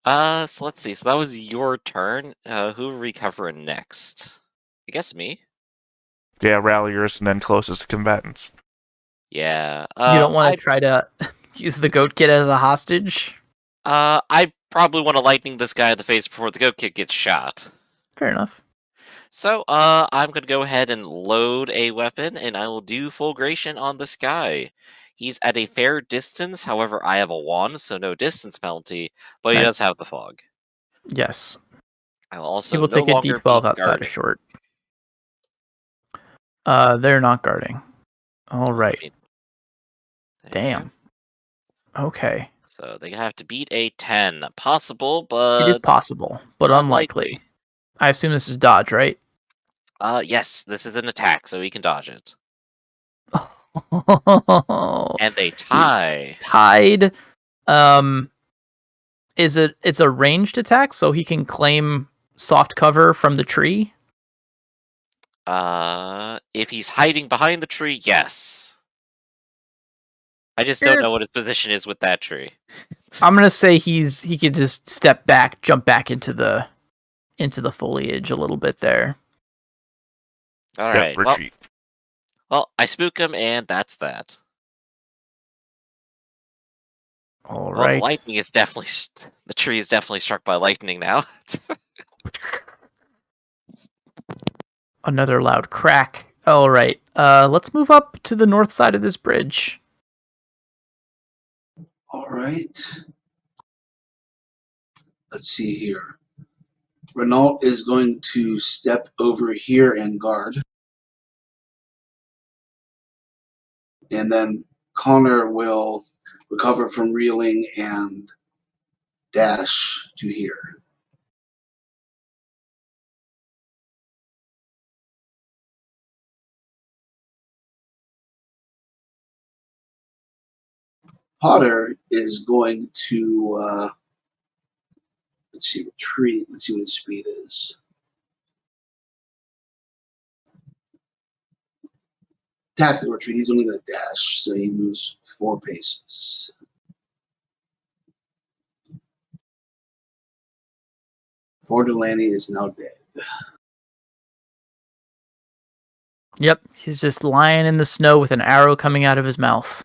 So let's see. So that was your turn. Who are we covering next? I guess me. Yeah, ralliers and then closest combatants. Yeah. You don't want to try to use the goat kid as a hostage? I probably want to lightning this guy in the face before the goat kid gets shot. Fair enough. So, I'm gonna go ahead and load a weapon, and I will do fulgration on this guy. He's at a fair distance, however, I have a wand, so no distance penalty, but he does Nice. have the fog. Yes. I'll He also will no take a longer D12 be outside guarding. of short. They're not guarding. All right. There we Damn. go. Okay. So they have to beat a 10. Possible, but It is possible, but unlikely. I assume this is dodge, right? Yes, this is an attack, so he can dodge it. And they tie. Tied. It's a ranged attack, so he can claim soft cover from the tree? If he's hiding behind the tree, yes. I just don't know what his position is with that tree. I'm gonna say he could just step back, jump back into the foliage a little bit there. Alright, retreat. well, I spook him, and that's that. All Well, right. the lightning is definitely... The tree is definitely struck by lightning now. Another loud crack. All right. Let's move up to the north side of this bridge. All right. Let's see here. Renault is going to step over here and guard. And then Connor will recover from reeling and dash to here. Potter is going to, let's see, retreat. Let's see what his speed is. Tactical retreat. He's only going to dash, so he moves 4 paces. Poor Delaney is now dead. Yep, he's just lying in the snow with an arrow coming out of his mouth.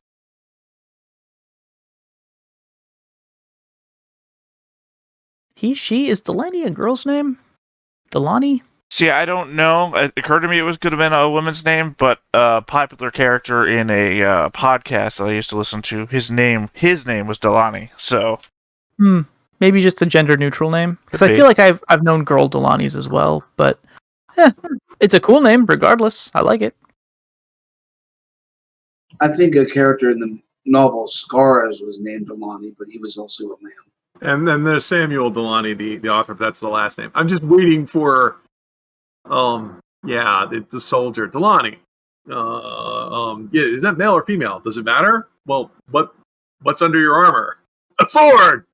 She, is Delaney a girl's name? Delaney? See, I don't know. It occurred to me it could have been a woman's name, but a popular character in a podcast that I used to listen to, his name was Delaney. So, Maybe just a gender neutral name, because I feel like I've known girl Delaneys as well. But it's a cool name, regardless. I like it. I think a character in the novel Scars was named Delaney, but he was also a man. And then there's Samuel Delany, the author. That's the last name. I'm just waiting for, the soldier Delany. Is that male or female? Does it matter? Well, what's under your armor? A sword.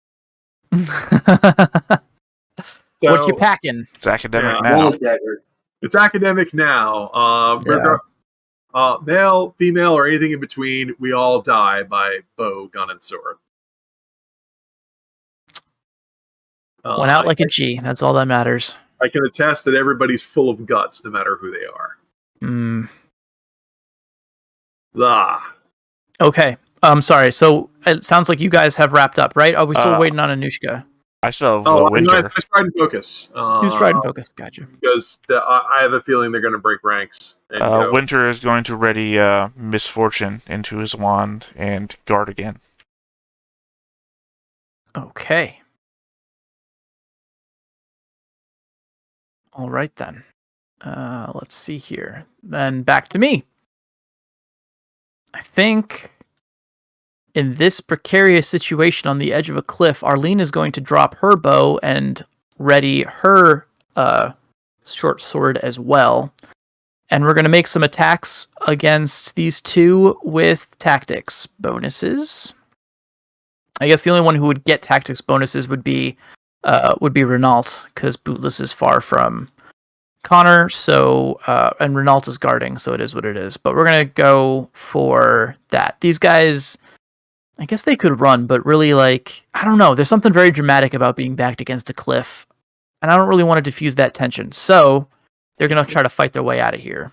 What you packing? It's academic now. It's academic now. Male, female, or anything in between, we all die by bow, gun, and sword. Went out like a G. That's all that matters. I can attest that everybody's full of guts, no matter who they are. Okay. Sorry. So it sounds like you guys have wrapped up, right? Are we still waiting on Anushka? I still have Winter. I tried to focus. Who's tried to focus? Gotcha. Because I have a feeling they're going to break ranks. And Winter is going to ready Misfortune into his wand and guard again. Okay. All right, then. Let's see here. Then back to me. I think in this precarious situation on the edge of a cliff, Arlene is going to drop her bow and ready her short sword as well. And we're going to make some attacks against these two with tactics bonuses. I guess the only one who would get tactics bonuses would be Renault, because Bootless is far from Connor, so and Renault is guarding, so it is what it is. But we're gonna go for that. These guys, I guess they could run, but really, like, I don't know. There's something very dramatic about being backed against a cliff, and I don't really want to diffuse that tension. So they're going to try to fight their way out of here.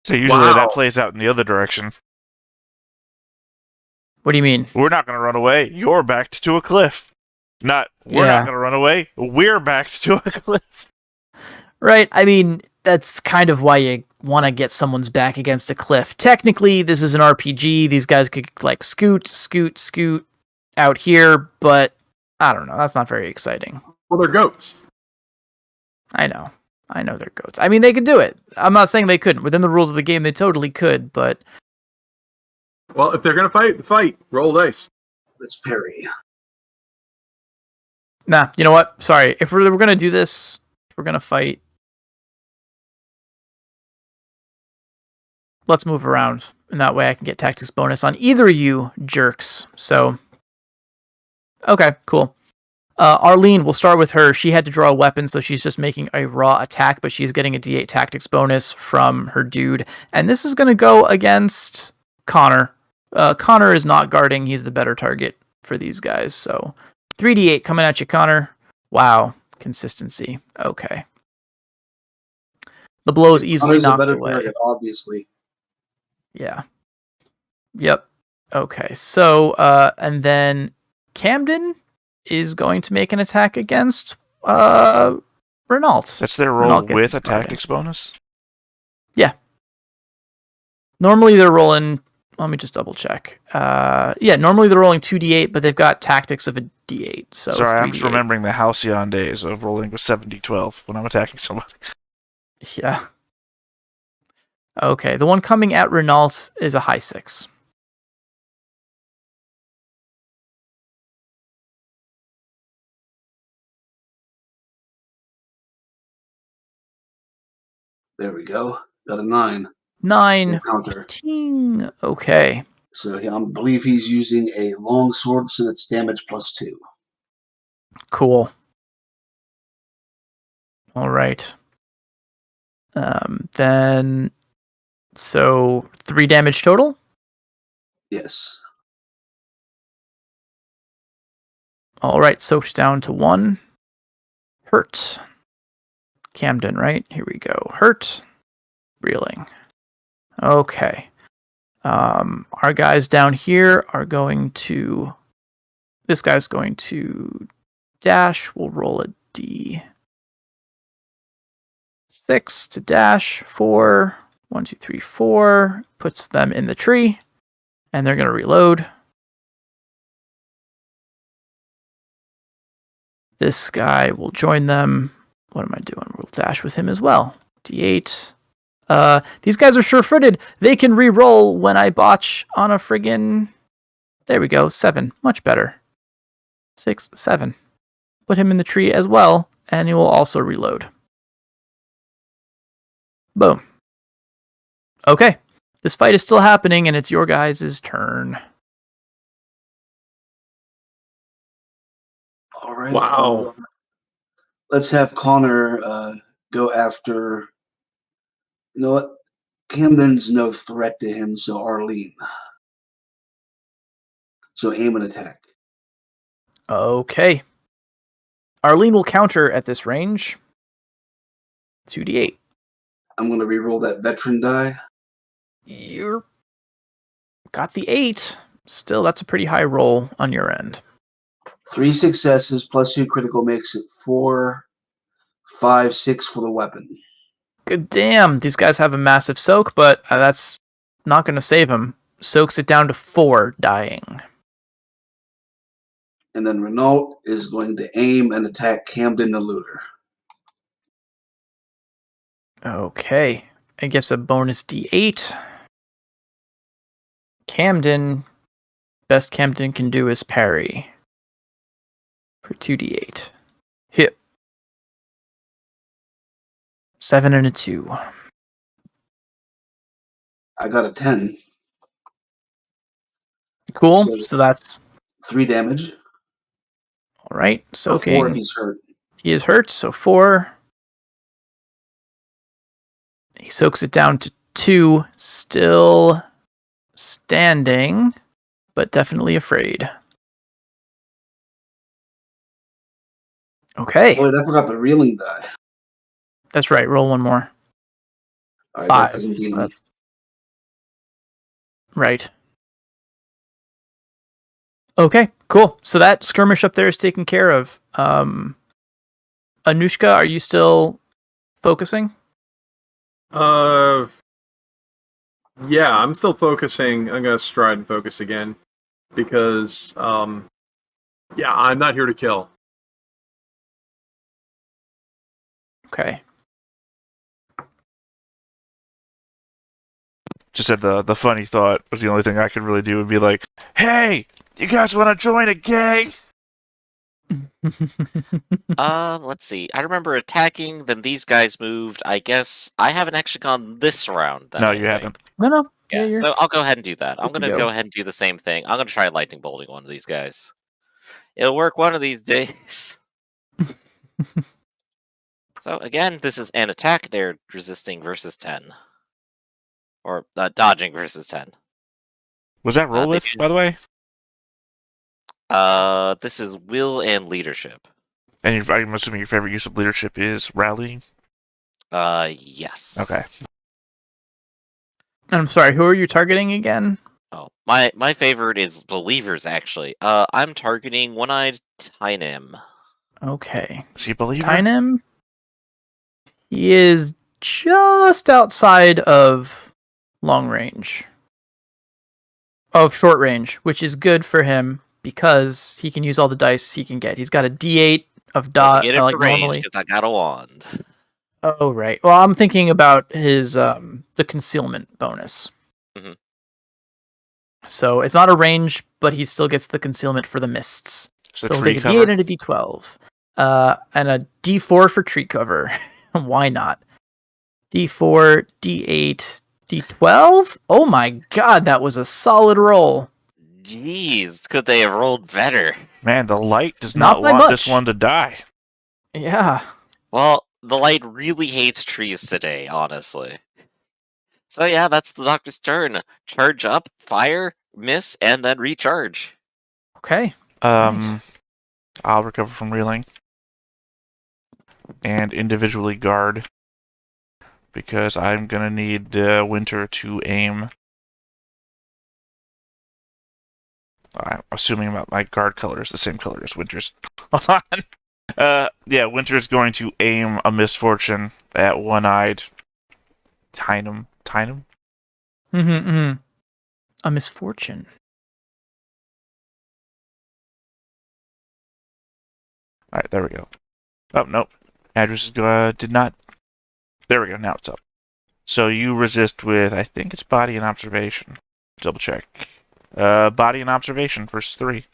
So usually that Wow. plays out in the other direction. What do you mean? We're not going to run away. You're backed to a cliff. We're not going to run away. We're backed to a cliff. Right. I mean, that's kind of why you want to get someone's back against a cliff. Technically, this is an RPG. These guys could like scoot out here, but I don't know. That's not very exciting. Well, they're goats. I know they're goats. I mean, they could do it. I'm not saying they couldn't. Within the rules of the game, they totally could, but... Well, if they're going to fight. Roll dice. Let's parry. Nah, you know what? Sorry. If we're going to do this, we're going to fight. Let's move around. And that way I can get tactics bonus on either of you jerks. So, okay, cool. Arlene, we'll start with her. She had to draw a weapon, so she's just making a raw attack, but she's getting a D8 tactics bonus from her dude. And this is going to go against Connor. Connor is not guarding. He's the better target for these guys. So 3D8 coming at you, Connor. Wow. Consistency. Okay. The blow is easily Connor's a knocked better away. target, obviously. Yeah. Yep. Okay. So, and then Camden is going to make an attack against Renault. That's their roll with a tactics bonus? Yeah. Normally they're rolling... Let me just double check. Yeah, normally they're rolling 2d8, but they've got tactics of a d8. So sorry, I'm it's just remembering the Halcyon days of rolling with 7d12 when I'm attacking somebody. Yeah. Okay, the one coming at Renault is a high 6. There we go. Got a 9. 9. Counter. Ting. Okay. So I believe he's using a long sword, so that's damage +2. Cool. All right. Then, so 3 damage total? Yes. All right, soaked down to 1. Hurt. Camden, right? Here we go. Hurt. Reeling. Okay. Our guys down here are going to... This guy's going to dash. We'll roll a D6 to dash. 4. 1, 2, 3, 4. Puts them in the tree. And they're going to reload. This guy will join them. What am I doing? We'll dash with him as well. D8. These guys are sure-footed. They can re-roll when I botch on a friggin... There we go. 7. Much better. 6, 7. Put him in the tree as well, and he will also reload. Boom. Okay. This fight is still happening, and it's your guys' turn. All right. Wow. Let's have Connor go after... You know what? Camden's no threat to him, so Arlene. So aim and attack. Okay. Arlene will counter at this range. 2d8. I'm going to reroll that veteran die. You got the 8. Still, that's a pretty high roll on your end. 3 successes plus 2 critical makes it 4, 5, 6 for the weapon. Good damn. These guys have a massive soak, but that's not going to save him. Soaks it down to 4 dying. And then Renault is going to aim and attack Camden the looter. Okay. I guess a bonus d8. Camden. Best Camden can do is parry. For 2d8. Hit. 7 and a 2. I got a 10. Cool. So that's 3 damage. all right. Or Soaking. 4 if he's hurt. He is hurt, so 4. He soaks it down to 2. Still standing, but definitely afraid. Okay. Oh, wait, I forgot the reeling die. That's right. Roll one more. All right, 5. that doesn't beat So me. that's right. Okay, cool. So that skirmish up there is taken care of. Anushka, are you still focusing? Yeah, I'm still focusing. I'm gonna stride and focus again because, yeah, I'm not here to kill. Okay. Just said the funny thought was the only thing I could really do would be like, hey, you guys want to join a gang? Let's see. I remember attacking, then these guys moved. I guess I haven't actually gone this round. Then, No, I you think. haven't. No. Yeah, you're so I'll go ahead and do that. I'm good to gonna go. go ahead and do the same thing. I'm gonna try lightning bolting one of these guys. It'll work one of these days. So again, this is an attack. They're resisting versus 10. Or dodging versus 10. Was that roll they with, do- by the way? This is will and leadership. And I'm assuming your favorite use of leadership is rallying? Yes. Okay. I'm sorry, who are you targeting again? Oh, my favorite is believers, actually. I'm targeting one-eyed Tynim. Okay. Is he a believer? Tynim, he is just outside of long range. Of short range, which is good for him because he can use all the dice he can get. He's got a D8 of dot Get it like for range normally. because I got a wand. Oh right. Well, I'm thinking about his the concealment bonus. Mhm. So it's not a range, but he still gets the concealment for the mists. Is the So we'll tree take a cover? D8 and a D12. And a D4 for tree cover. Why not? D4, D8, D12? Oh my god, that was a solid roll. Jeez, could they have rolled better? Man, the light does Not not by want this much. one to die. Yeah. Well, the light really hates trees today, honestly. So yeah, that's the doctor's turn. Charge up, fire, miss, and then recharge. Okay. I'll recover from reeling. And individually guard. Because I'm gonna need Winter to aim. I'm assuming my guard color is the same color as Winter's. Hold on. Yeah, Winter's going to aim a misfortune at one-eyed Tynum. Tynum? A misfortune. Alright, there we go. Oh, nope. Address did not... There we go, now it's up. So you resist with, I think it's body and observation. Double check. Body and observation, versus 3.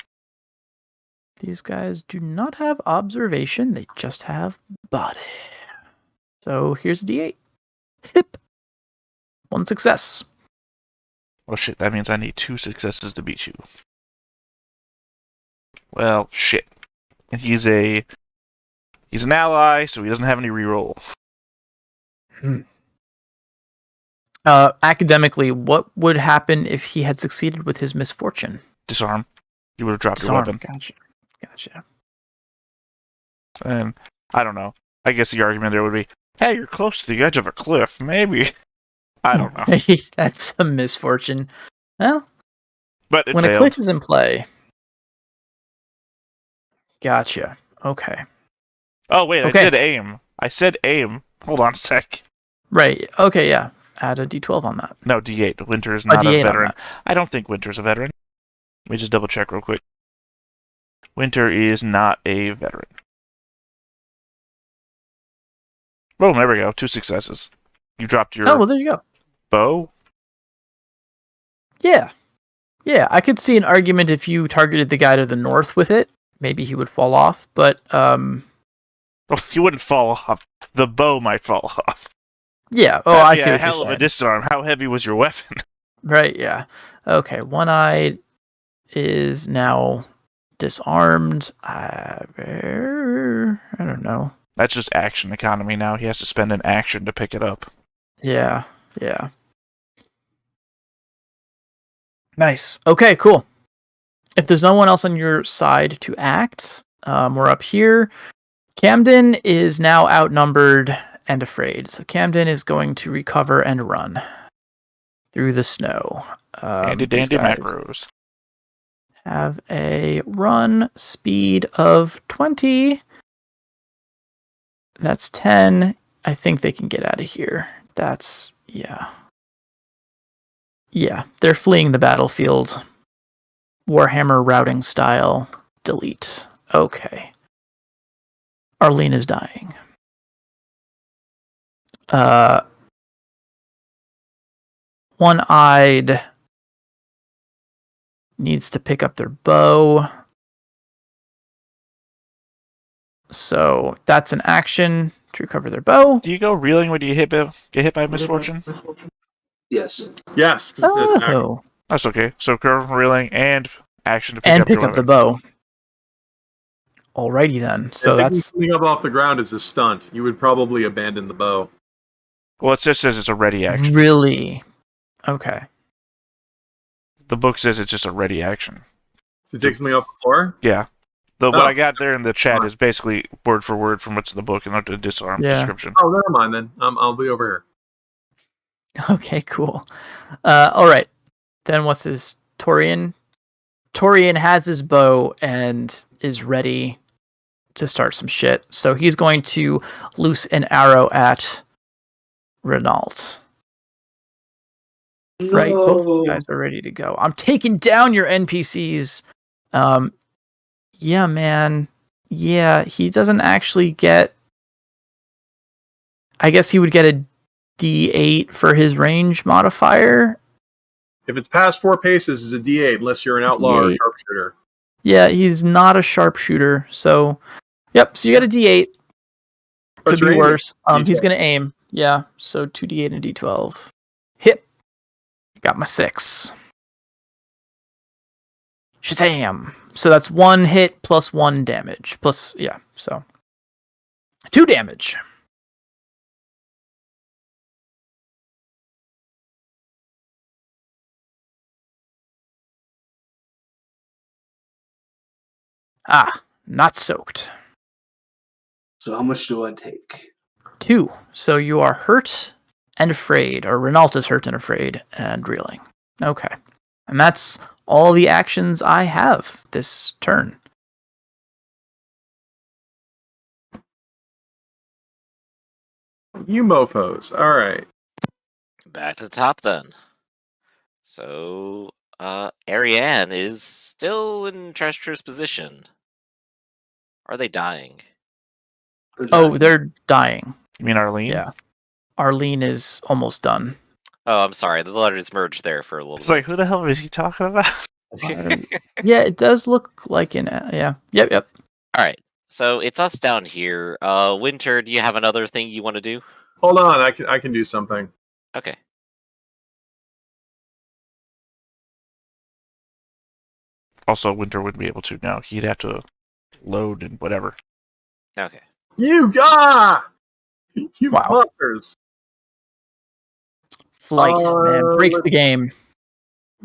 These guys do not have observation, they just have body. So here's a D8. Hip. 1 success. Oh shit, that means I need 2 successes to beat you. Well, shit. And he's an ally, so he doesn't have any reroll. Academically, what would happen if he had succeeded with his misfortune? Disarm. You would have dropped Disarm. your weapon. Gotcha. And I don't know. I guess the argument there would be, hey, you're close to the edge of a cliff. Maybe. I don't know. That's a misfortune. Well, But it when failed. a cliff is in play. Gotcha. Okay. Oh, wait, Okay. I said aim. I said aim. Hold on a sec. Right. Okay, yeah. Add a D12 on that. No, D8. Winter is not a D8 on veteran. that. I don't think Winter's a veteran. Let me just double check real quick. Winter is not a veteran. Boom, there we go. 2 successes. You dropped your Oh, well, there you go. bow? Yeah. Yeah, I could see an argument if you targeted the guy to the north with it. Maybe he would fall off, but Well, he wouldn't fall off. The bow might fall off. yeah. Oh, That'd I be see a what hell you're of a saying. disarm. How heavy was your weapon? Right, yeah. Okay, one-eyed is now disarmed. I don't know. That's just action economy now. He has to spend an action to pick it up. Yeah. Nice. Okay, cool. if there's no one else on your side to act, we're up here. Camden is now outnumbered and afraid. So Camden is going to recover and run through the snow. Dandy These dandy guys macros. have a run speed of 20. That's 10. I think they can get out of here. That's, yeah. Yeah, they're fleeing the battlefield. Warhammer routing style. Delete. Okay. Arlene is dying. One-eyed needs to pick up their bow. So that's an action to recover their bow. Do you go reeling when you get hit by misfortune? Yes. Yes. 'Cause it's action. Oh. That's okay. So go reeling and action to pick And up pick your up the weapon. bow. Alrighty then. So And picking that's something up off the ground is a stunt. You would probably abandon the bow. Well, it just says it's a ready action. really okay. The book says it's just a ready action. To take something off the floor? Yeah. What Oh. I got there in the chat is basically word for word from what's in the book and not the disarm Yeah. description. Oh, never mind then. I'll be over here. Okay, cool. All right. Then what's his Torian? Torian has his bow and is ready to start some shit. So he's going to loose an arrow at Renault. No. Right, both of you guys are ready to go. I'm taking down your NPCs. Yeah, man. Yeah, he doesn't actually get. I guess he would get a D8 for his range modifier. If it's past 4 paces, it's a D8 unless you're an outlaw or a D8. sharpshooter. Yeah, he's not a sharpshooter. So, yep. So you got a D8. But Could you're be aiming. worse. He's gonna aim. Yeah. So 2d8 and d12. Hit. Got my 6. Shazam! So that's 1 hit plus 1 damage. Plus, yeah. So 2 damage. Ah, not soaked. So how much do I take? 2. So you are hurt and afraid, or Renault is hurt and afraid and reeling. Okay. And that's all the actions I have this turn. You mofos. All right. Back to the top then. So, Ariane is still in treacherous position. Are they dying? Oh, they're dying. You mean Arlene? Yeah. Arlene is almost done. Oh, I'm sorry. The letters merged there for a little It's bit. like, who the hell is he talking about? Yeah, it does look like an... yeah. Yep. All right. So it's us down here. Winter, do you have another thing you want to do? Hold on. I can do something. Okay. Also, Winter wouldn't be able to now. He'd have to load and whatever. Okay. You Wow. monsters. Flight, man. Breaks the let's- game.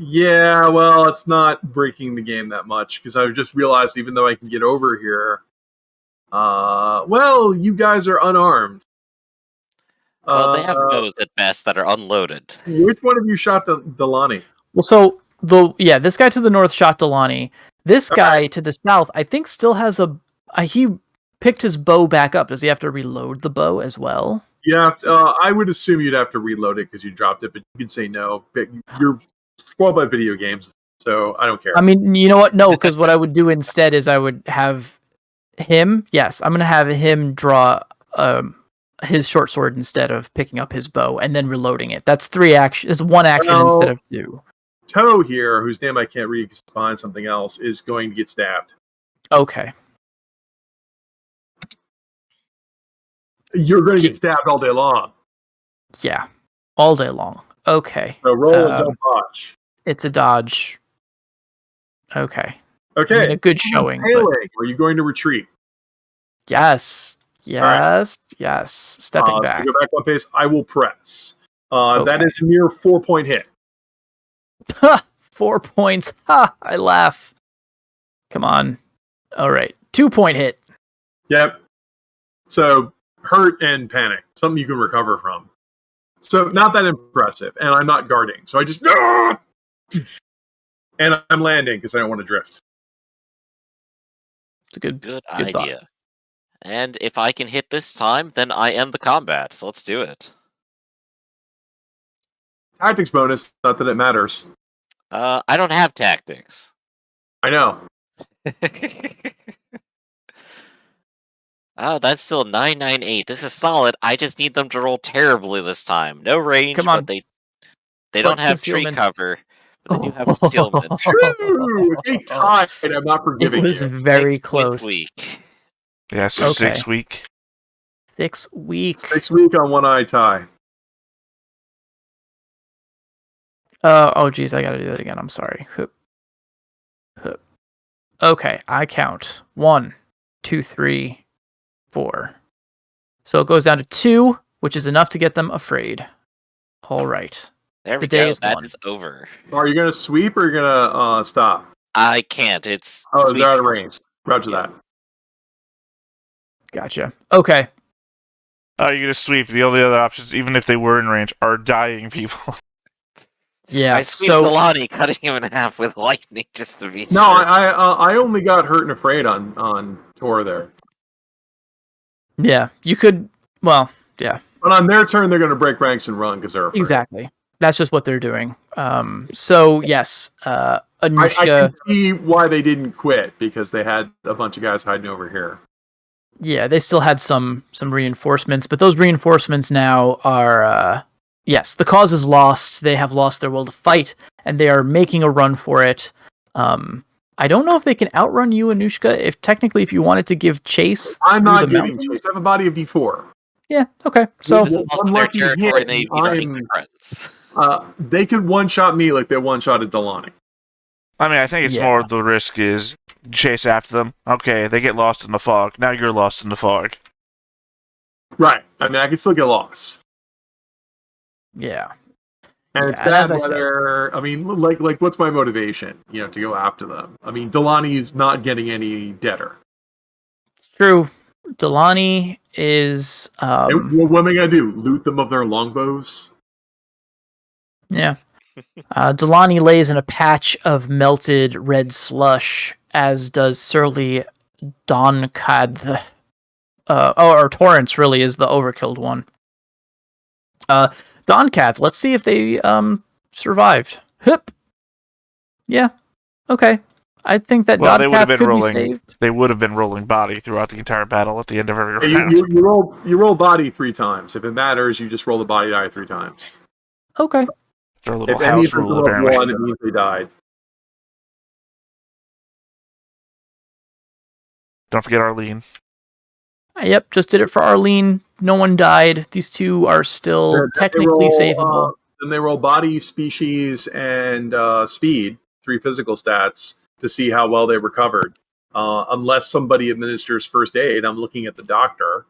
Yeah, well, it's not breaking the game that much because I've just realized even though I can get over here, well, you guys are unarmed. Well, they have bows at best that are unloaded. Which one of you shot Delani? Well, so, this guy to the north shot Delani. This guy to the south, I think, still has he picked his bow back up. Does he have to reload the bow as well? Yeah, I would assume you'd have to reload it because you dropped it, but you can say no. But you're spoiled by video games, so I don't care. I mean, you know what? No, because what I would do instead is I would have him. Yes, I'm going to have him draw his short sword instead of picking up his bow and then reloading it. That's 3 actions. It's 1 action Well, instead of 2. Toe here, whose name I can't read because it's behind something else, is going to get stabbed. Okay. You're going to get stabbed all day long. Yeah. All day long. Okay. So roll a don't botch. It's a dodge. Okay. Okay. I mean, a good showing. But Impaling. Are you going to retreat? yes. Yes. right. Yes. Stepping So back. go back 1 pace. I will press. That Okay. is a mere 4-point hit. 4 points. Ha! I laugh. Come on. All right. 2-point hit. Yep. So hurt and panic, something you can recover from. So not that impressive, and I'm not guarding. So I just and I'm landing because I don't want to drift. It's a good idea. thought. And if I can hit this time, then I end the combat. So let's do it. Tactics bonus, not that it matters. I don't have tactics. I know. Oh, that's still 998. This is solid. I just need them to roll terribly this time. No range, Come on. but they don't have tree concealment. cover. But they do have concealment. True. They tied. I'm not It forgiving was you. very 6 close. week. Yeah, so Okay. 6 week. 6 week. 6 week on one eye tie. Oh, geez, I gotta do that again. I'm sorry. Hup. Hup. Okay, I count 1, 2, 3, 4. So it goes down to 2, which is enough to get them afraid. All right. There we The day go. is That won. is over. Are you going to sweep or are you going to stop? I can't. It's Oh, sweep they're out of first. range. Roger Yeah. that. Gotcha. Okay. You're gonna sweep. The only other options, even if they were in range, are dying people. Yeah. I sweep So Delani, cutting him in half with lightning just to be No, sure. I only got hurt and afraid on Tor there. yeah, you could. Well, yeah, But on their turn, they're going to break ranks and run because they're afraid. exactly. That's just what they're doing. So yes, I Anushka. can see why they didn't quit because they had a bunch of guys hiding over here. Yeah, they still had some reinforcements, but those reinforcements now are yes, the cause is lost. They have lost their will to fight, and they are making a run for it. I don't know if they can outrun you, Anushka. If you wanted to give chase, I'm through not the giving mountains? chase. I have a body of D4. Yeah. Okay. So This is One also their lucky territory, hit, and they'd be running I'm- their friends. They could one-shot me like they one-shotted Delani. I mean, I think it's Yeah. more the risk is chase after them. Okay, they get lost in the fog. Now you're lost in the fog. Right. I mean, I could still get lost. yeah. And Yeah, it's and bad as I said- whether, I mean, like, what's my motivation, to go after them? I mean, Delani's not getting any deader. It's true. Delani is What am I going to do? Loot them of their longbows? yeah. Delani lays in a patch of melted red slush, as does surly Donkad. Or Torrance really is the overkilled one. Doncath, let's see if they survived. Hup. Yeah. Okay. I think that Well, they would have Doncath been could rolling. be saved. They would have been rolling body throughout the entire battle at the end of every Yeah, round. you roll body 3 times. If it matters, you just roll the body die 3 times. Okay. Their little If any house of them rule, go up apparently. 1, it means they died. Don't forget Arlene. Yep, just did it for Arlene. No one died. These two are still Then they technically roll, savable. Then they roll body, species, and speed, 3 physical stats, to see how well they recovered. Unless somebody administers first aid, I'm looking at the doctor.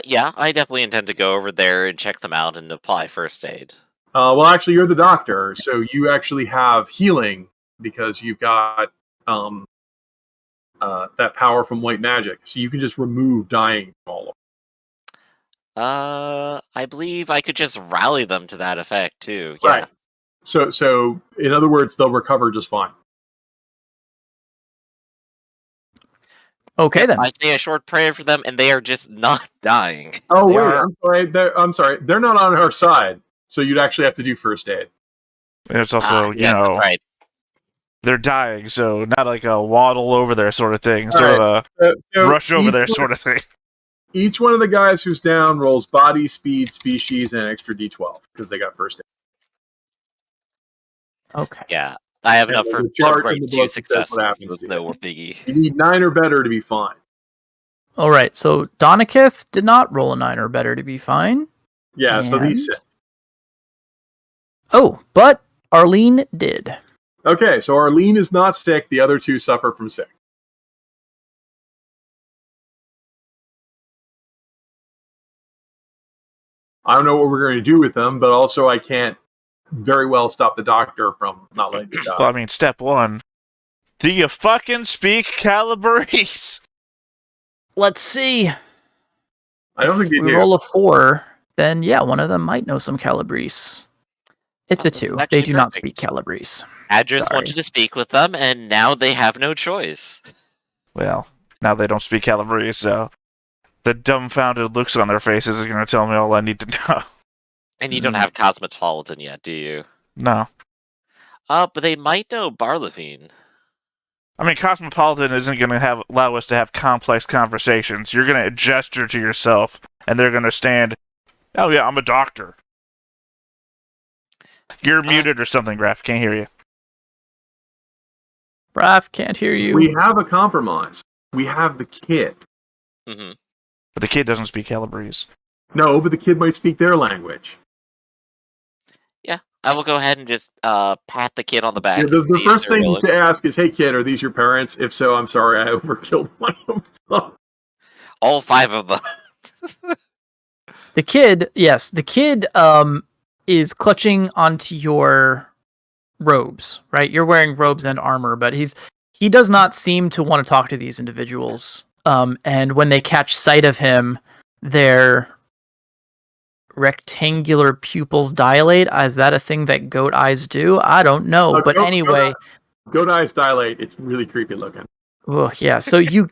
Yeah, I definitely intend to go over there and check them out and apply first aid. Well, actually, you're the doctor, so you actually have healing because you've got that power from white magic. So you can just remove dying from all of them. I believe I could just rally them to that effect too. Yeah. Right. So in other words, they'll recover just fine. Okay, Yep, then. I say a short prayer for them, and they are just not dying. Oh They wait, are- I'm sorry. They're not on our side, so you'd actually have to do first aid. And it's also, yeah, that's right. they're dying, so not like a waddle over there sort of thing, sort of So a rush over each there one- sort of thing. Each one of the guys who's down rolls body, speed, species, and an extra D12 because they got first aid. Okay. Yeah, I have And enough the for chart great in the 2 book says what successes. happens With to no you. biggie. You need 9 or better to be fine. All right. So Donakith did not roll a 9 or better to be fine. Yeah, so he's And- sick. Oh, but Arlene did. Okay, so Arlene is not sick. The other 2 suffer from sick. I don't know what we're going to do with them, but also I can't very well stop the doctor from not letting them die. Well, I mean, step one, Do you fucking speak Calabrese? Let's see. I don't think they We do. roll a 4, then yeah, one of them might know some Calabrese. It's Oh, a this is 2. actually They do not perfect. speak Calabrese. Adris Sorry. wanted to speak with them, and now they have no choice. Well, now they don't speak Calabrese, so the dumbfounded looks on their faces are going to tell me all I need to know. And you don't have Cosmopolitan yet, do you? No. But they might know Barlevine. I mean, Cosmopolitan isn't going to allow us to have complex conversations. You're going to gesture to yourself, and they're going to stand, oh yeah, I'm a doctor. You're muted or something, Graf. Can't hear you. Raph, can't hear you. We have a compromise. We have the kid. Mm-hmm. But the kid doesn't speak Calabrese. No, but the kid might speak their language. Yeah, I will go ahead and just pat the kid on the back. Yeah, and the see first if they're thing willing. to ask is, hey kid, are these your parents? If so, I'm sorry I overkilled one of them. All 5 of them. The kid, yes, the kid is clutching onto your robes, right? You're wearing robes and armor, but he does not seem to want to talk to these individuals. And when they catch sight of him, their rectangular pupils dilate. Is that a thing that goat eyes do? I don't know, but anyway, Goat eyes dilate. It's really creepy looking. oh yeah. So you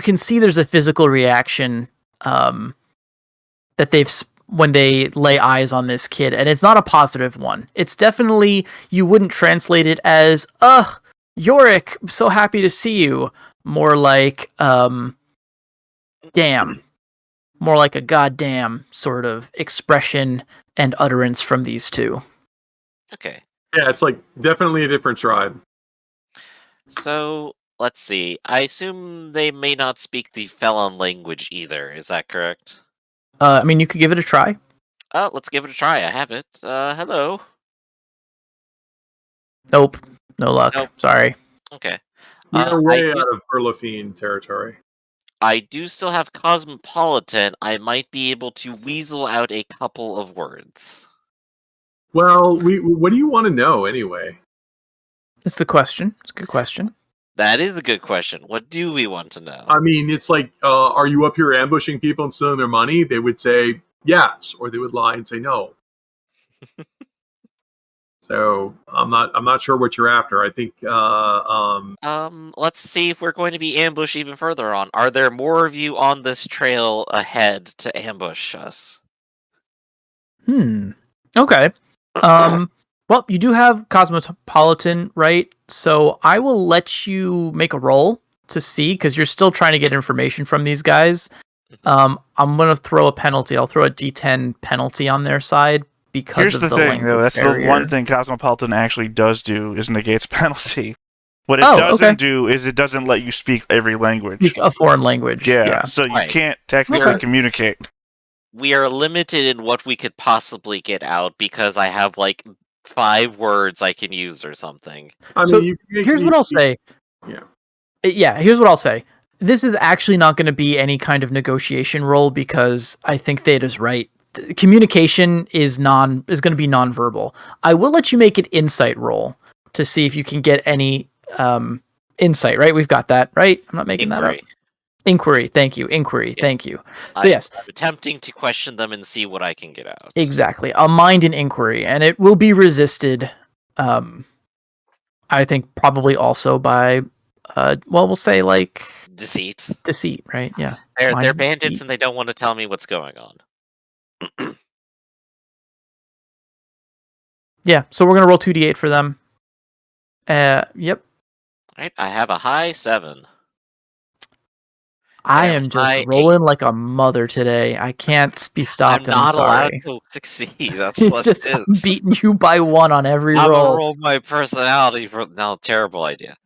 can see there's a physical reaction that when they lay eyes on this kid, and it's not a positive one. It's definitely, you wouldn't translate it as, Yorick, I'm so happy to see you. More like, damn. More like a goddamn sort of expression and utterance from these two. Okay. Yeah, it's like definitely a different tribe. So, let's see. I assume they may not speak the Felon language either. Is that correct? I mean, you could give it a try. Let's give it a try. I have it. Hello. Nope. No luck. Nope. Sorry. Okay. We're way out of Berlafine territory. I do still have Cosmopolitan. I might be able to weasel out a couple of words. Well, what do you want to know anyway? It's the question. It's a good question. That is a good question. What do we want to know? I mean, it's like, are you up here ambushing people and stealing their money? They would say yes, or they would lie and say no. So I'm not sure what you're after. I think Let's see if we're going to be ambushed even further on. Are there more of you on this trail ahead to ambush us? Okay. Well, you do have Cosmopolitan, right? So I will let you make a roll to see, because you're still trying to get information from these guys. I'm going to throw a penalty. I'll throw a D10 penalty on their side because Here's of the the thing, language though. That's barrier. the one thing Cosmopolitan actually does do is negates penalty. What it Oh, doesn't okay. do is it doesn't let you speak every language. Speak a foreign language. Yeah, so you Right. can't technically communicate. We are limited in what we could possibly get out because I have like 5 words I can use or something. I So, mean, here's what I'll say. Yeah. Yeah, here's what I'll say. This is actually not going to be any kind of negotiation roll, because I think Theta's right. Communication is going to be nonverbal. I will let you make an insight roll to see if you can get any insight, right? We've got that, right? I'm not making that up. Inquiry. Thank you. Inquiry. Yes. Thank you. So yes. I'm attempting to question them and see what I can get out. Exactly. A mind and inquiry, and it will be resisted, I think probably also by, we'll say like... Deceit, right? Yeah. They're bandits and they don't want to tell me what's going on. Yeah, so we're going to roll 2d8 for them. Yep. Right, I have a high 7. I am just rolling like a mother today. I can't be stopped. I'm not allowed sorry. to succeed. That's It's what just, it I'm is. beating you by 1 on every I'm roll. gonna roll my personality for no terrible idea.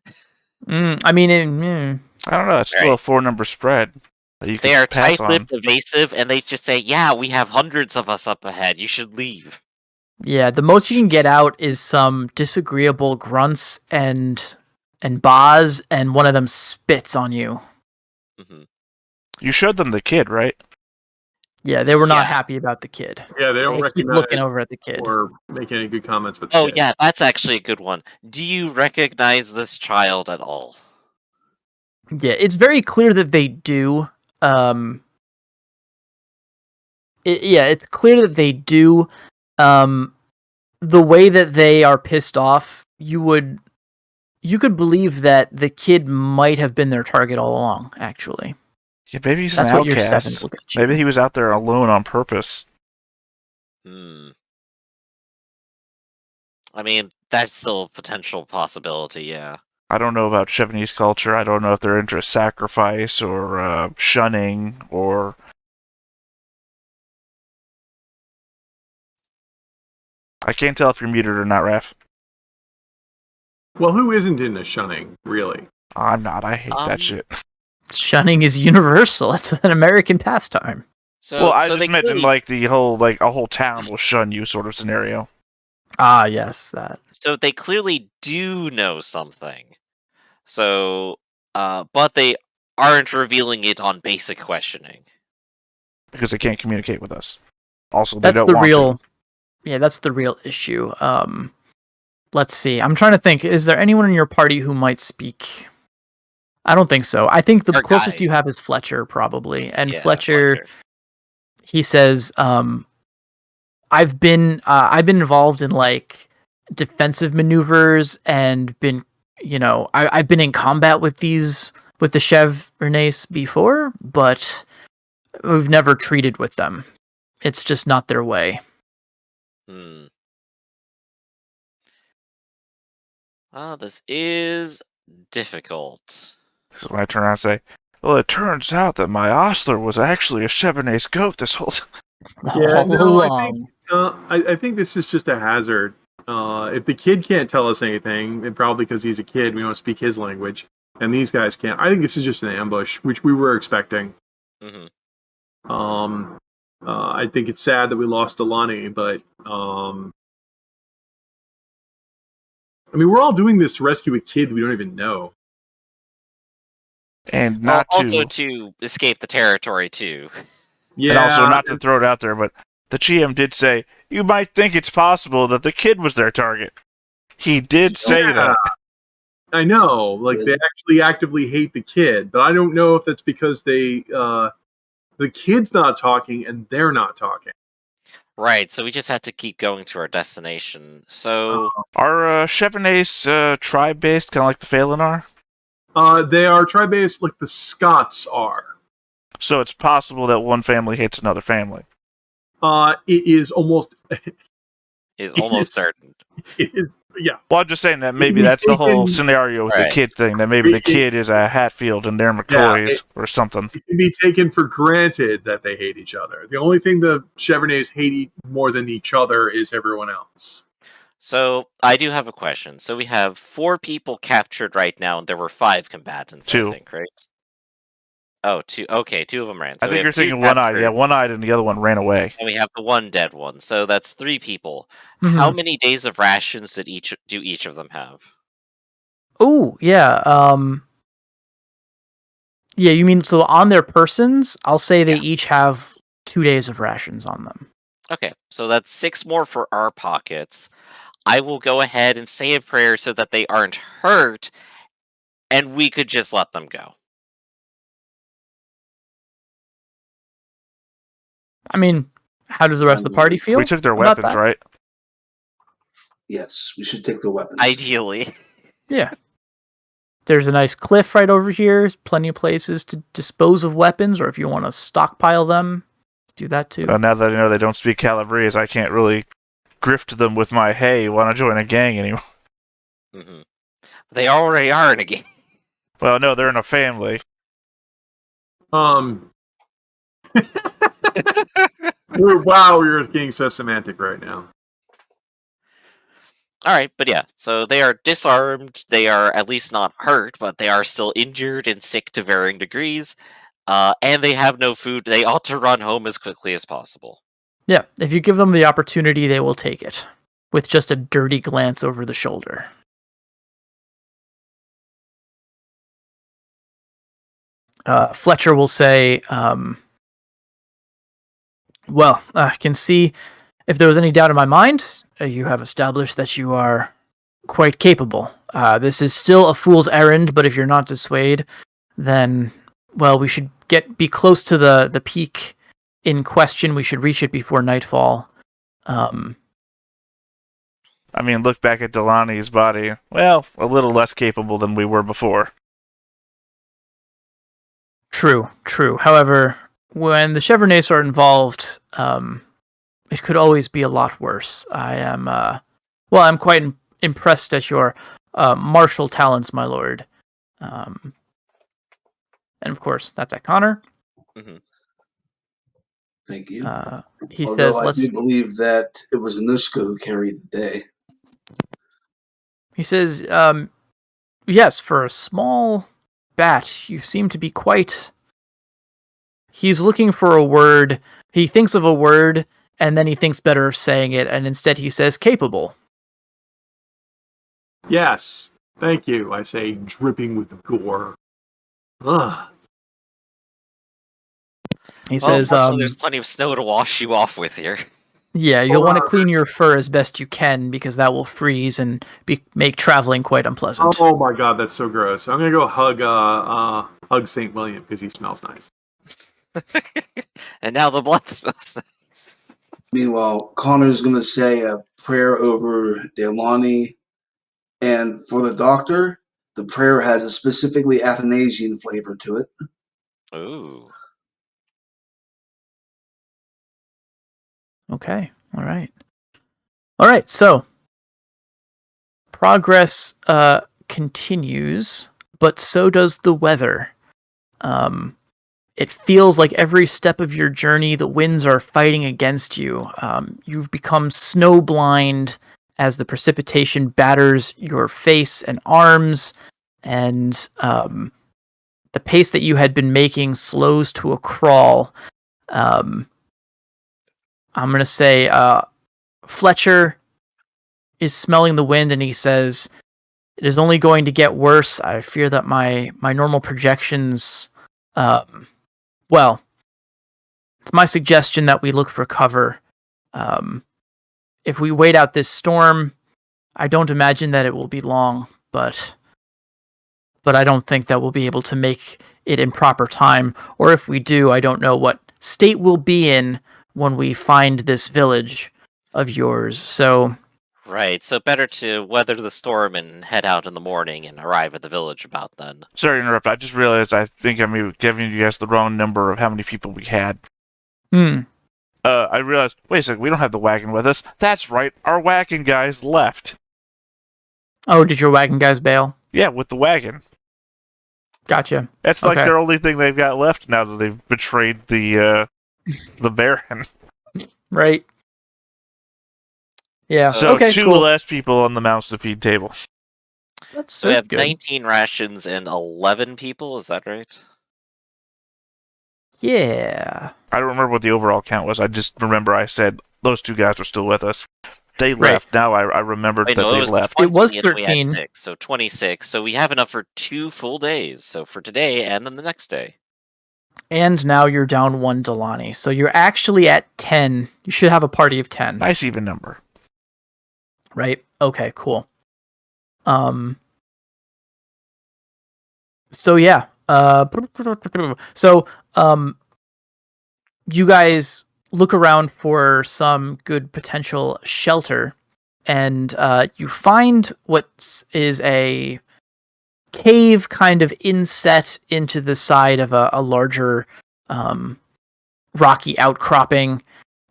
I mean, I don't know. It's still a 4-number spread that you can They are pass tight-lipped, on. evasive, and they just say, "Yeah, we have hundreds of us up ahead. You should leave." yeah, the most you can get out is some disagreeable grunts and baas, and one of them spits on you. Mm-hmm. You showed them the kid, right? Yeah, they were not Yeah. happy about the kid. Yeah, they don't They keep recognize looking over at the kid. or making any good comments. But Oh, yeah, that's actually a good one. Do you recognize this child at all? Yeah, it's very clear that they do. It's clear that they do. The way that they are pissed off, you could believe that the kid might have been their target all along. Actually, Yeah, maybe he's that's an what your sevens outcast. will get you. Maybe he was out there alone on purpose. I mean, that's still a potential possibility, yeah. I don't know about Chevenese culture. I don't know if they're into sacrifice or shunning or. I can't tell if you're muted or not, Raf. Well, who isn't into shunning, really? I'm not. I hate that shit. Shunning is universal. It's an American pastime. So, Well, I so just they meant in clearly, the whole a whole town will shun you sort of scenario. Ah, yes, that. so they clearly do know something. So, but they aren't revealing it on basic questioning. Because they can't communicate with us. Also, they That's don't the want real. to. Yeah, that's the real issue. Let's see. I'm trying to think. Is there anyone in your party who might speak? I don't think so. I think the Our closest guy. you have is Fletcher, probably. And Yeah, Fletcher, he says, I've been involved in like defensive maneuvers and been, I've been in combat with the Chev Renace before, but we've never treated with them. It's just not their way. This is difficult. So when I turn around and say, well, it turns out that my ostler was actually a Chevenese goat this whole time. Yeah, All no, along. I think this is just a hazard. If the kid can't tell us anything, and probably because he's a kid, we don't speak his language, and these guys can't. I think this is just an ambush, which we were expecting. I think it's sad that we lost Delani, but I mean, we're all doing this to rescue a kid we don't even know. And Well, not also to. to escape the territory, too. Yeah, And also not to throw it out there, but the GM did say, you might think it's possible that the kid was their target. He did say that. I know, like they actually actively hate the kid, but I don't know if that's because the kid's not talking and they're not talking. Right, so we just have to keep going to our destination. So, Are Chevenese tribe-based, kind of like the Phelan are? They are tribe-based like the Scots are. So it's possible that one family hates another family. It is almost... certain. It is, yeah. Well, I'm just saying that maybe that's the whole scenario with the Right. kid thing, that maybe the kid is a Hatfield and they're McCoys or something. It can be taken for granted that they hate each other. The only thing the Chevenets hate more than each other is everyone else. So, I do have a question. So we have 4 people captured right now, and there were 5 combatants, 2. I think, right? Oh, 2. Okay, 2 of them ran. So I we think have you're 2 thinking one-eyed. captured, Yeah, one-eyed and the other one ran away. and we have the 1 dead one. So that's 3 people. Mhm. How many days of rations do each of them have? Oh, yeah. Yeah, you mean so on their persons? I'll say they each have 2 days of rations on them. Okay, so that's 6 more for our pockets. I will go ahead and say a prayer so that they aren't hurt, and we could just let them go. I mean, how does the rest of the party feel? We took their about weapons, that? right? Yes, we should take their weapons. Ideally. Yeah. There's a nice cliff right over here. There's plenty of places to dispose of weapons, or if you want to stockpile them, do that too. Now that I know they don't speak Calabrese, I can't really grift them with my, hey, want to join a gang anymore. They already are in a game. Well, no, they're in a family. Wow, you're getting so semantic right now. Alright, but yeah, so they are disarmed, they are at least not hurt, but they are still injured and sick to varying degrees, and they have no food. They ought to run home as quickly as possible. Yeah, if you give them the opportunity, they will take it, with just a dirty glance over the shoulder. Fletcher will say, Well, I can see if there was any doubt in my mind, you have established that you are quite capable. This is still a fool's errand, but if you're not dissuaded, then, well, we should be close to the peak in question. We should reach it before nightfall. I mean, look back at Delaney's body. Well, a little less capable than we were before. True. However, when the Chevronnets are involved, it could always be a lot worse. I'm quite impressed at your martial talents, my lord. And of course, that's at Connor. Mm-hmm. Thank you. He Although says, I do believe that it was Anushka who carried the day. He says, yes, for a small bat, you seem to be quite... He's looking for a word. He thinks of a word, and then he thinks better of saying it, and instead he says capable. Yes, thank you, I say, dripping with gore. Ugh. He says, there's plenty of snow to wash you off with here. Yeah, you'll want to clean your fur as best you can, because that will freeze and make traveling quite unpleasant. Oh my god, that's so gross. I'm gonna go hug St. William, because he smells nice. And now the blood smells nice. Meanwhile, Connor's going to say a prayer over Delani. And for the doctor, the prayer has a specifically Athanasian flavor to it. Ooh. Okay, all right, so progress continues, but so does the weather. It feels like every step of your journey, the winds are fighting against you. You've become snowblind as the precipitation batters your face and arms, and the pace that you had been making slows to a crawl. I'm going to say Fletcher is smelling the wind, and he says, "It is only going to get worse. I fear that my normal projections... Well, it's my suggestion that we look for cover. If we wait out this storm, I don't imagine that it will be long, but I don't think that we'll be able to make it in proper time. Or if we do, I don't know what state we'll be in when we find this village of yours. So, Right, so better to weather the storm and head out in the morning and arrive at the village about then. Sorry to interrupt. I just realized I think I'm giving you guys the wrong number of how many people we had. I realized, wait a second, we don't have the wagon with us. That's right, our wagon guys left. Oh, did your wagon guys bail? Yeah, with the wagon. Gotcha. That's like their only thing they've got left now that they've betrayed the Baron. Right. Yeah. So okay, two cool. less people on the mouse to feed table. So we have good. 19 rations and 11 people, is that right? Yeah. I don't remember what the overall count was. I just remember I said those two guys were still with us. They left. Now I remembered that they left. It was 20 and we had 13. 6, so 26. So we have enough for 2 full days. So for today and then the next day. And now you're down 1 Delaney. So you're actually at 10. You should have a party of 10. Nice even number. Right? Okay, cool. So yeah. You guys look around for some good potential shelter, and you find what is a cave kind of inset into the side of a larger rocky outcropping,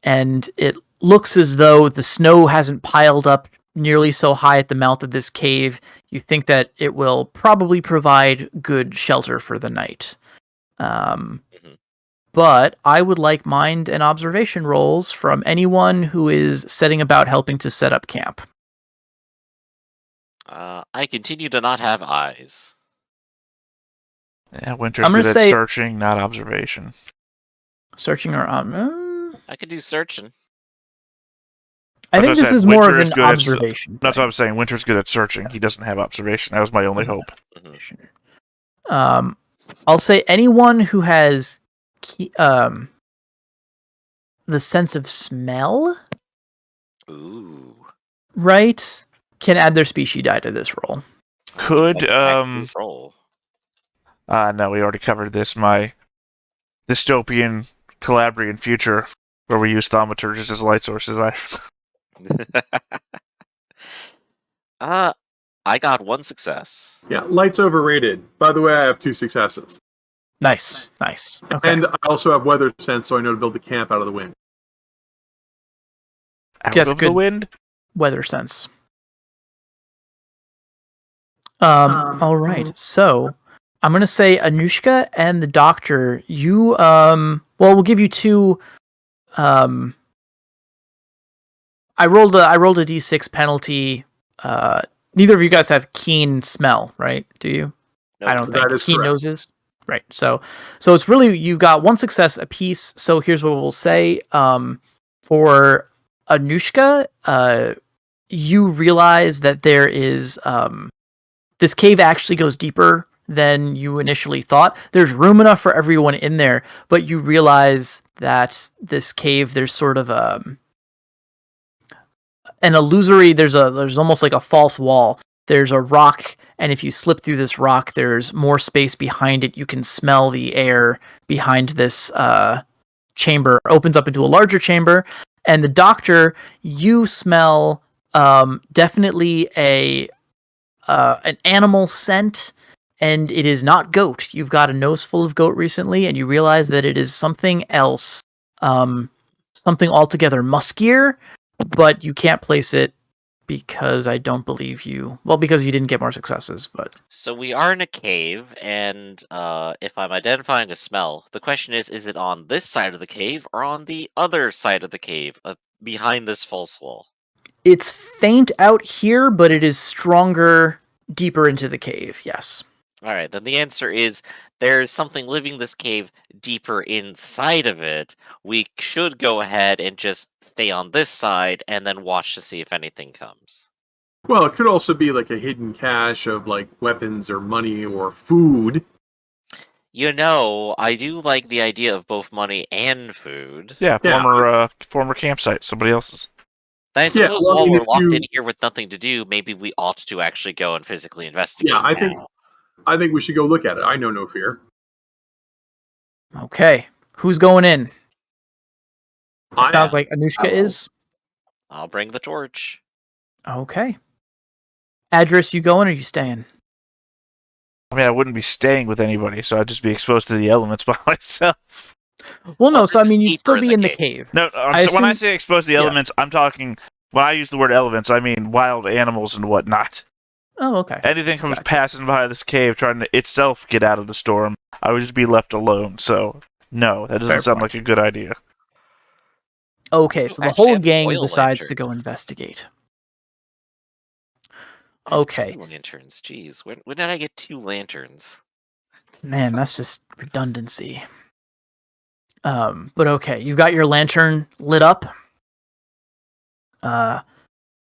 and it looks as though the snow hasn't piled up nearly so high at the mouth of this cave. You think that it will probably provide good shelter for the night. But I would like mind and observation rolls from anyone who is setting about helping to set up camp. I continue to not have eyes. Yeah, Winter's good at searching, not observation. Searching or I could do searching. I think this is more of an observation. That's what I'm saying. Winter's good at searching. He doesn't have observation. That was my only hope. I'll say anyone who has the sense of smell, Ooh. right, can add their species die to this roll. Could It's like an active roll. no, we already covered this. My dystopian Calabrian future, where we use thaumaturges as light sources. I got 1 success. Yeah, light's overrated. By the way, I have 2 successes. Nice. Okay. And I also have weather sense, so I know to build a camp out of the wind. Out That's of good. the wind. Weather sense. All right. So I'm gonna say Anushka and the doctor. You well, we'll give you 2. I rolled a d6 penalty. Neither of you guys have keen smell, right? Do you? Nope. I don't That think is keen correct. noses. Right. So it's really you got 1 success apiece. So here's what we'll say. For Anushka, you realize that there is this cave actually goes deeper than you initially thought. There's room enough for everyone in there, but you realize that this cave, there's sort of an illusory. There's almost like a false wall. There's a rock, and if you slip through this rock, there's more space behind it. You can smell the air behind this chamber. It opens up into a larger chamber, and the doctor, you smell definitely an animal scent, and it is not goat. You've got a nose full of goat recently, and you realize that it is something else, something altogether muskier, but you can't place it because I don't believe you. Well, because you didn't get more successes, but... So we are in a cave, and if I'm identifying a smell, the question is it on this side of the cave or on the other side of the cave, behind this false wall? It's faint out here, but it is stronger deeper into the cave, yes. Alright, then the answer is there's something living this cave deeper inside of it. We should go ahead and just stay on this side and then watch to see if anything comes. Well, it could also be like a hidden cache of like weapons or money or food. You know, I do like the idea of both money and food. Yeah, Yeah. former campsite, somebody else's. I suppose Yeah, well, I while mean, we're if locked you- in here with nothing to do, maybe we ought to actually go and physically investigate. Yeah, now. I think we should go look at it. I know no fear. Okay, who's going in? I Sounds am. like Anushka Oh. is. I'll bring the torch. Okay. Address, you going or you staying? I mean, I wouldn't be staying with anybody, so I'd just be exposed to the elements by myself. Well, no, Well, so I this is mean, you'd deeper still in be the in the cave. cave. No, I so when I assume- say exposed to the yeah. elements, I'm talking, when I use the word elements, I mean wild animals and whatnot. Oh, okay. Anything comes Gotcha. passing by this cave trying to itself get out of the storm, I would just be left alone, so no, that doesn't Fair sound point. like a good idea. Okay, so the Actually whole have gang oil decides lantern. to go investigate. I have Okay. 2 lanterns. Jeez, when did I get 2 lanterns? Man, that's just redundancy. But okay, you've got your lantern lit up.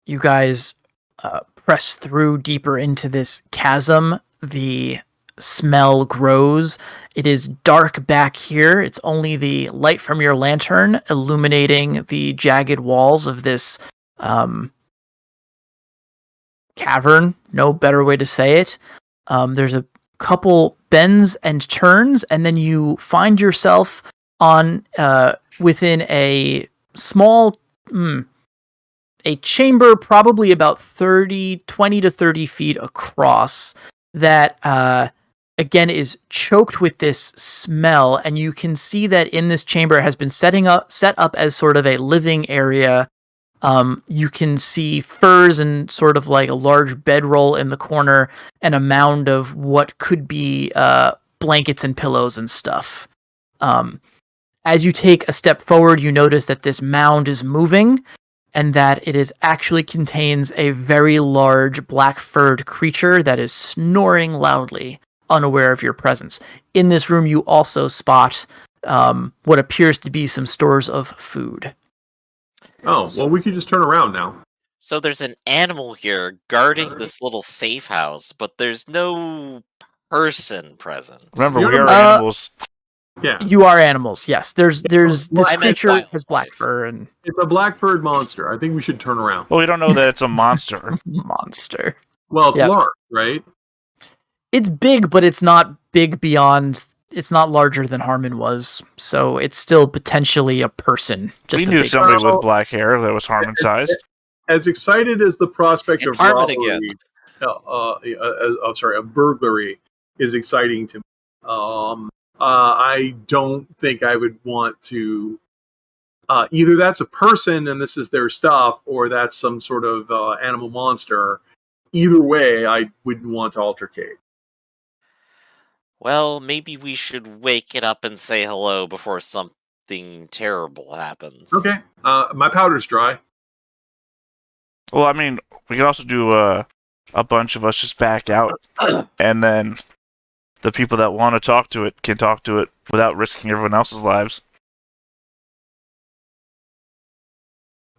You guys press through deeper into this chasm. The smell grows. It is dark back here. It's only the light from your lantern illuminating the jagged walls of this cavern. No better way to say it. There's a couple bends and turns, and then you find yourself on within a small a chamber probably about 20 to 30 feet across that again is choked with this smell, and you can see that in this chamber it has been set up as sort of a living area. You can see furs and sort of like a large bedroll in the corner and a mound of what could be blankets and pillows and stuff. As you take a step forward, you notice that this mound is moving and that it actually contains a very large black-furred creature that is snoring loudly, unaware of your presence. In this room, you also spot what appears to be some stores of food. Oh, So- well, we could just turn around now. So there's an animal here guarding this little safe house, but there's no person present. Remember, You're we are the- animals. Yeah. You are animals, yes. There's this I meant creature has black wildlife. fur and It's a black furred monster. I think we should turn around. Well, we don't know that it's a monster. monster. Well, it's Yep. large, right? It's big, but it's not big beyond. It's not larger than Harmon was, so it's still potentially a person. Just We a knew big somebody Well, with black hair that was Harmon sized. As excited as the prospect It's of Harmon robbery, of burglary is exciting to me. I don't think I would want to. Either that's a person and this is their stuff, or that's some sort of animal monster. Either way, I wouldn't want to altercate. Well, maybe we should wake it up and say hello before something terrible happens. Okay, my powder's dry. Well, I mean, we could also do a bunch of us just back out, and then the people that want to talk to it can talk to it without risking everyone else's lives.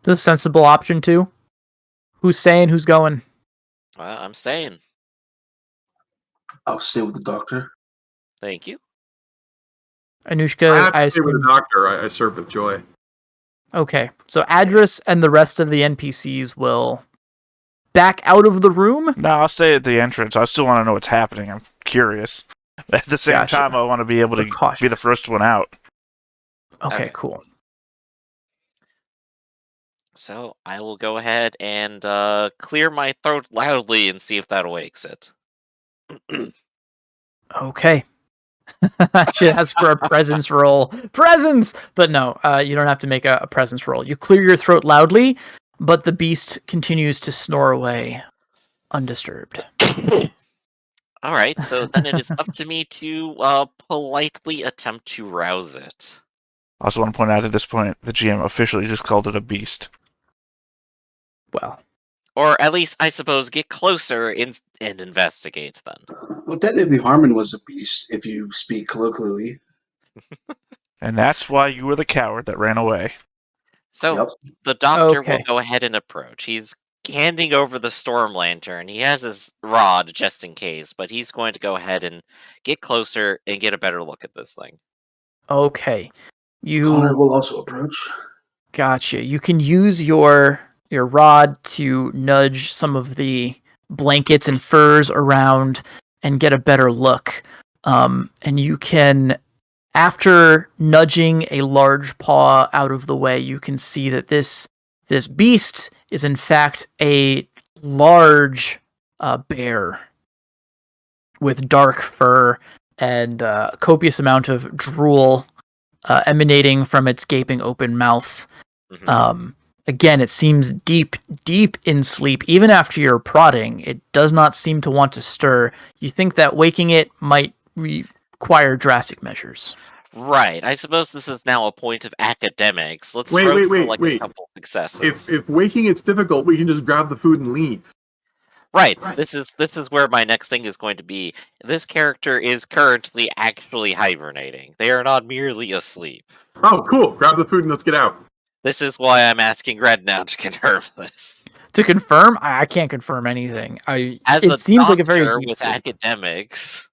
This is a sensible option too. Who's saying? Who's going? I'm saying. I'll stay with the doctor. Thank you. Anushka, I have I to stay with assume. the doctor. I serve with joy. Okay, so Adris and the rest of the NPCs will back out of the room. No, I'll stay at the entrance. I still want to know what's happening. I'm curious. At the same Gotcha. time, I want to be able to We're cautious. be the first one out. Okay, Okay. cool. So I will go ahead and clear my throat loudly and see if that awakes it. Okay. I should ask for a presence roll. Presence! But no, you don't have to make a presence roll. You clear your throat loudly, but the beast continues to snore away undisturbed. All right, so then it is up to me to politely attempt to rouse it. I also want to point out at this point, the GM officially just called it a beast. Well, Or at least, I suppose, get closer and investigate then. Well, technically, Harmon was a beast if you speak colloquially. And that's why you were the coward that ran away. So Yep. the doctor Okay. will go ahead and approach. He's handing over the storm lantern. He has his rod just in case, but he's going to go ahead and get closer and get a better look at this thing. okay. Connor You will also approach. gotcha. You can use your rod to nudge some of the blankets and furs around and get a better look. And you can, after nudging a large paw out of the way, you can see that this beast is in fact a large bear with dark fur and a copious amount of drool emanating from its gaping open mouth. Mhm. Again, it seems deep in sleep. Even after you're prodding, it does not seem to want to stir. You think that waking it might require drastic measures. Right. I suppose this is now a point of academics. Let's Wait, roll wait, for wait, like wait. a couple successes. If waking it's difficult, we can just grab the food and leave. Right. This is where my next thing is going to be. This character is currently actually hibernating. They are not merely asleep. Oh, cool. Grab the food and let's get out. This is why I'm asking Red now to confirm this. To confirm, I can't confirm anything. As It a seems like a very doctor deep with sleep. academics,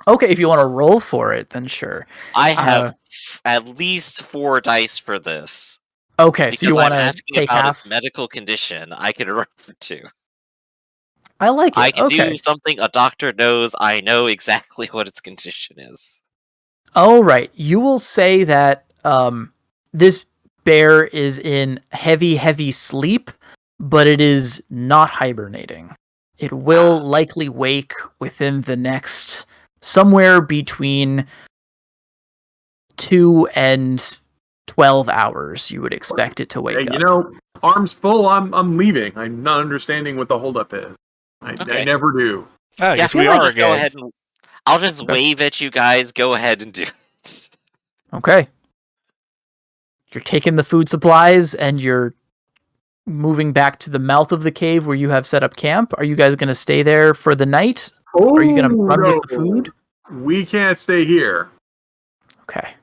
Okay, if you want to roll for it, then sure. I have at least 4 dice for this. Okay, Because so you want I'm to asking take about half. its medical condition. I can roll for 2. I like it. I can Okay. do something a doctor knows. I know exactly what its condition is. All right. You will say that this bear is in heavy sleep, but it is not hibernating. It will likely wake within the next somewhere between 2 and 12 hours. You would expect it to wake Hey, up. you know, arms full, I'm leaving. I'm not understanding what the holdup is. I Okay. never do. Oh, I Yeah, guess I we feel like are just go again. ahead and I'll just Okay. wave at you guys. Go ahead and do it. Okay. You're taking the food supplies and you're moving back to the mouth of the cave where you have set up camp. Are you guys going to stay there for the night? Are you going to run with the food? We can't stay here. Okay.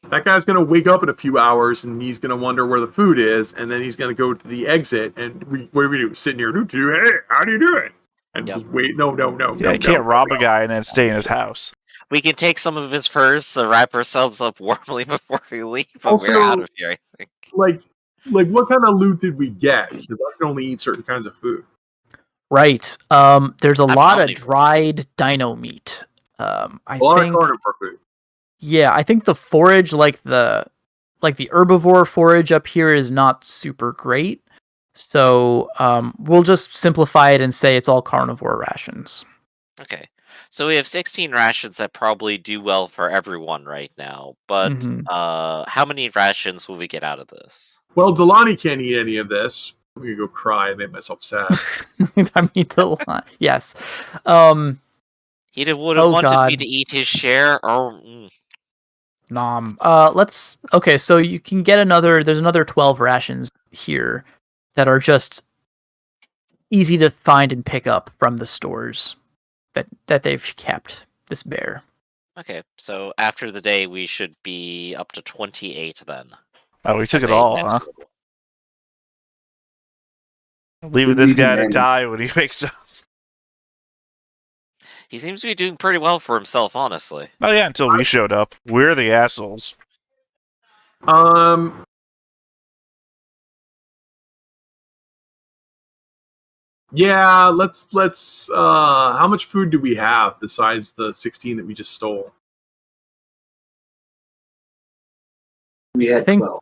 That guy's going to wake up in a few hours and he's going to wonder where the food is, and then he's going to go to the exit. And what do we do? Sitting here, hey, how do you do it? And Yep. just wait. No. Yeah, you can't rob a guy and then stay in his house. We can take some of his furs to wrap ourselves up warmly before we leave, but Also, we're out of here, I think. Like what kind of loot did we get? Because I can only eat certain kinds of food. Right. There's a I'm lot of omnivore. dried dino meat. I A lot think. of carnivore food. Yeah, I think the forage, like the herbivore forage up here, is not super great. So we'll just simplify it and say it's all carnivore rations. Okay. So we have 16 rations that probably do well for everyone right now, but Mhm. how many rations will we get out of this? Well, Delaney can't eat any of this. I'm gonna go cry. I made myself sad. I mean, yes. He would have Oh, wanted me God. to eat his share, or Nom. Okay, so you can get there's another 12 rations here that are just easy to find and pick up from the stores that they've kept, this bear. okay. So after the day, we should be up to 28 then. Oh, we took as it a all, next huh? level. Leaving this guy to die when he wakes up. He seems to be doing pretty well for himself, honestly. Oh yeah, until we showed up. We're the assholes. Yeah, let's how much food do we have besides the 16 that we just stole? We I had think 12.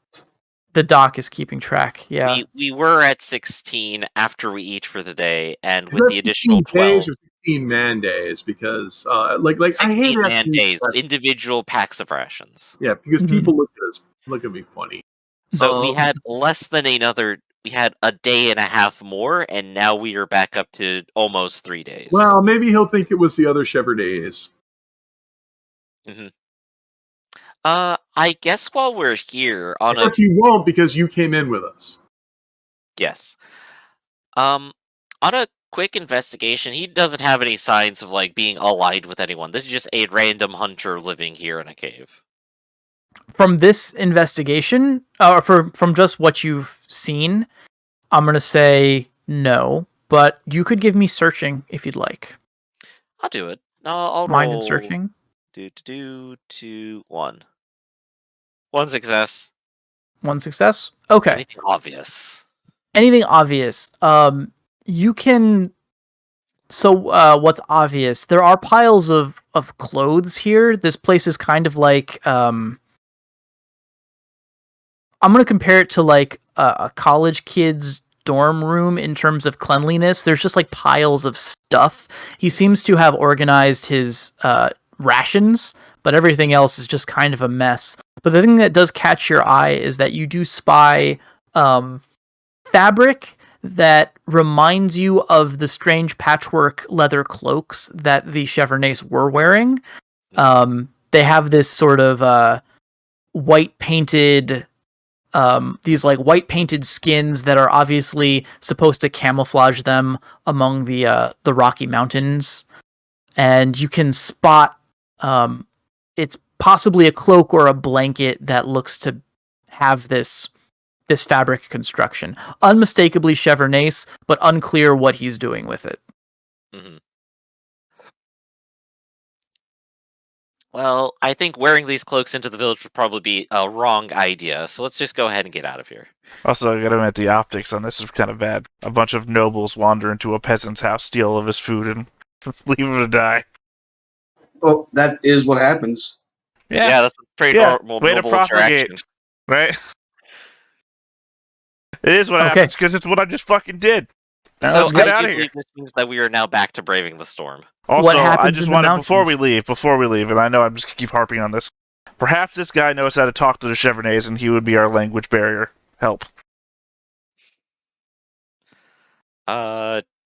the doc is keeping track. Yeah. We were at 16 after we eat for the day, and Is with that the additional 16 days 12, or 16 man days? Because like I hate 16 man asking days, questions. individual packs of rations. Yeah, because Mhm. people look at me funny. So we had less than we had a day and a half more, and now we are back up to almost 3 days. Well, maybe he'll think it was the other Chevrdays. I guess while we're here on Except you won't because you came in with us. Yes. On a quick investigation, he doesn't have any signs of like being allied with anyone. This is just a random hunter living here in a cave. From this investigation, from just what you've seen, I'm gonna say no. But you could give me searching if you'd like. I'll do it. I'll Mind roll. and searching. 1. 1 success. 1 success. Okay. Anything obvious? Anything obvious? You can. So, what's obvious? There are piles of clothes here. This place is kind of like I'm gonna compare it to like a college kid's dorm room in terms of cleanliness. There's just like piles of stuff. He seems to have organized his rations, but everything else is just kind of a mess. But the thing that does catch your eye is that you do spy fabric that reminds you of the strange patchwork leather cloaks that the Chevrnays were wearing. They have this sort of white painted these like white painted skins that are obviously supposed to camouflage them among the Rocky Mountains, and you can spot it's possibly a cloak or a blanket that looks to have this fabric construction. Unmistakably Chevrnays, but unclear what he's doing with it. Mm-hmm. Well, I think wearing these cloaks into the village would probably be a wrong idea, so let's just go ahead and get out of here. Also, I gotta admit, the optics on this is kind of bad. A bunch of nobles wander into a peasant's house, steal all of his food, and leave him to die. Oh, that is what happens. Yeah, that's a pretty normal way to noble propagate, interaction. right? It is what happens, because it's what I just fucking did. Now So let's get I out do of here. believe this means that we are now back to braving the storm. Also, I happens just in the wanted, before we mountains? leave, and I know I'm just gonna keep harping on this, perhaps this guy knows how to talk to the Chevrnays, and he would be our language barrier. Help.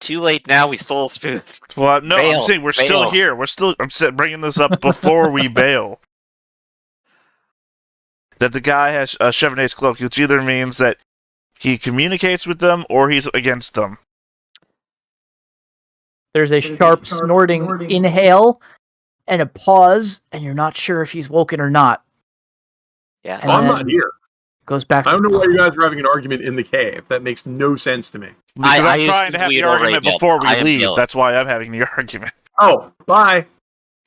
Too late now. We stole his food. Well, no, Bail, I'm saying we're still bail. here. I'm bringing this up before we bail. That the guy has a Chevrnay's cloak, which either means that he communicates with them or he's against them. There's a sharp snorting inhale and a pause, and you're not sure if he's woken or not. Yeah. And I'm then not here. Goes back I to don't know why you guys are having an argument in the cave. That makes no sense to me. Because I I'm trying to assumed have we the had already argument bailed. before we I am leave. bailing. That's why I'm having the argument. Oh, bye.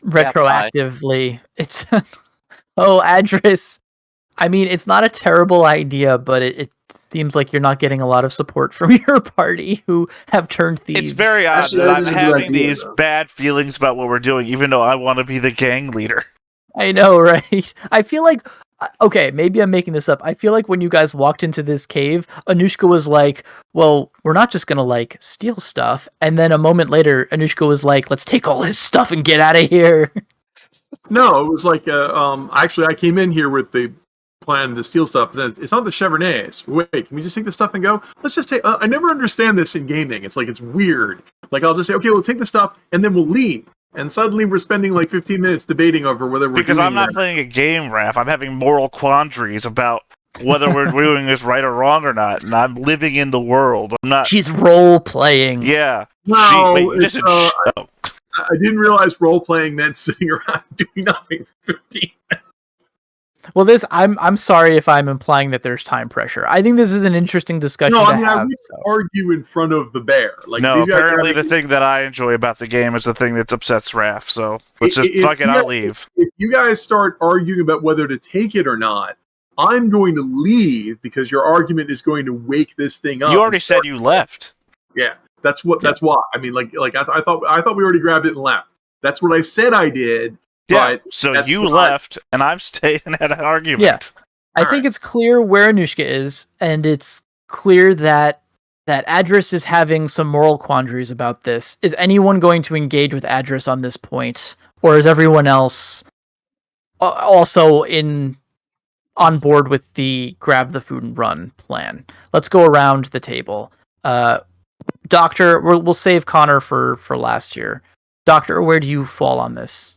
retroactively. It's oh, Adris. I mean, it's not a terrible idea, but it seems like you're not getting a lot of support from your party who have turned thieves. It's very odd Actually, that that I'm is a good having idea, these though. bad feelings about what we're doing, even though I want to be the gang leader. I know, right? I feel like, okay, maybe I'm making this up. I feel like when you guys walked into this cave, Anushka was like, well, we're not just gonna, like, steal stuff. And then a moment later, Anushka was like, let's take all his stuff and get out of here. No, it was like, actually, I came in here with the plan to steal stuff. It's not the Chevronnets. Wait, can we just take the stuff and go? Let's just take. I never understand this in gaming. It's like it's weird. Like I'll just say, okay, we'll take the stuff and then we'll leave. And suddenly we're spending like 15 minutes debating over whether we're Because doing I'm not that. playing a game, Raph. I'm having moral quandaries about whether we're doing this right or wrong or not, and I'm living in the world. I'm not. She's role playing. Yeah. No, Wait, you just it's, said oh. I didn't realize role playing meant sitting around doing nothing for 15 minutes. Well, I'm sorry if I'm implying that there's time pressure. I think this is an interesting discussion No, to I mean, I have. wouldn't argue in front of the bear. Like, No, these guys are apparently having- the thing that I enjoy about the game is the thing that upsets Raph, so let's just fuck it, I'll leave. If you guys start arguing about whether to take it or not, I'm going to leave because your argument is going to wake this thing up. You already said you left. Yeah, that's why. I mean, I thought we already grabbed it and left. That's what I said I did. Yeah, But so that's you not- left, and I'm staying at an argument. Yeah. I All think right. it's clear where Anushka is, and it's clear that Adris is having some moral quandaries about this. Is anyone going to engage with Adris on this point, or is everyone else also on board with the grab the food and run plan? Let's go around the table. Doctor, we'll save Connor for last year. Doctor, where do you fall on this?